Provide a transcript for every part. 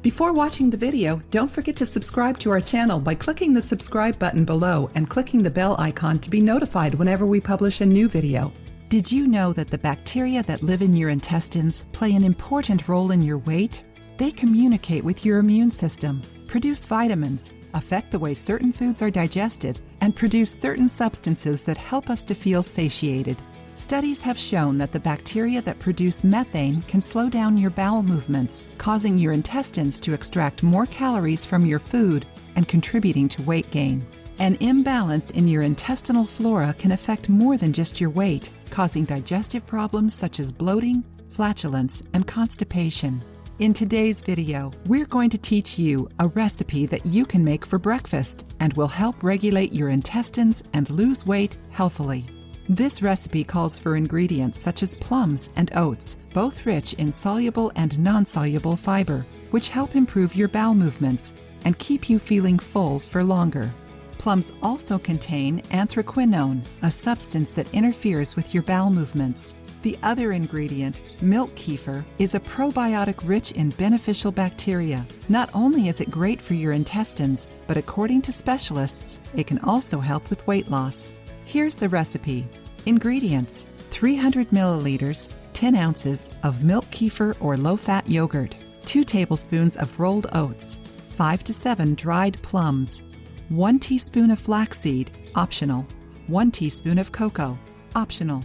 Before watching the video, don't forget to subscribe to our channel by clicking the subscribe button below and clicking the bell icon to be notified whenever we publish a new video. Did you know that the bacteria that live in your intestines play an important role in your weight? They communicate with your immune system, produce vitamins, affect the way certain foods are digested, and produce certain substances that help us to feel satiated. Studies have shown that the bacteria that produce methane can slow down your bowel movements, causing your intestines to extract more calories from your food and contributing to weight gain. An imbalance in your intestinal flora can affect more than just your weight, causing digestive problems such as bloating, flatulence, and constipation. In today's video, we're going to teach you a recipe that you can make for breakfast and will help regulate your intestines and lose weight healthily. This recipe calls for ingredients such as plums and oats, both rich in soluble and non-soluble fiber, which help improve your bowel movements and keep you feeling full for longer. Plums also contain anthraquinone, a substance that interferes with your bowel movements. The other ingredient, milk kefir, is a probiotic rich in beneficial bacteria. Not only is it great for your intestines, but according to specialists, it can also help with weight loss. Here's the recipe. Ingredients: 300 milliliters, 10 ounces of milk kefir or low-fat yogurt, 2 tablespoons of rolled oats, 5 to 7 dried plums, 1 teaspoon of flaxseed, optional, 1 teaspoon of cocoa, optional.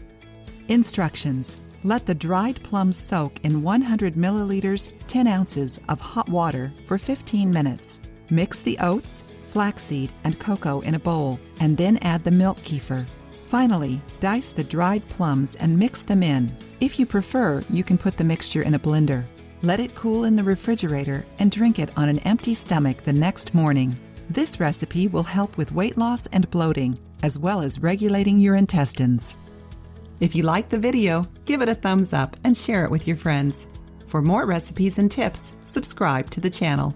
Instructions: let the dried plums soak in 100 milliliters, 10 ounces of hot water for 15 minutes. Mix the oats, flaxseed, and cocoa in a bowl, and then add the milk kefir. Finally, dice the dried plums and mix them in. If you prefer, you can put the mixture in a blender. Let it cool in the refrigerator and drink it on an empty stomach the next morning. This recipe will help with weight loss and bloating, as well as regulating your intestines. If you liked the video, give it a thumbs up and share it with your friends. For more recipes and tips, subscribe to the channel.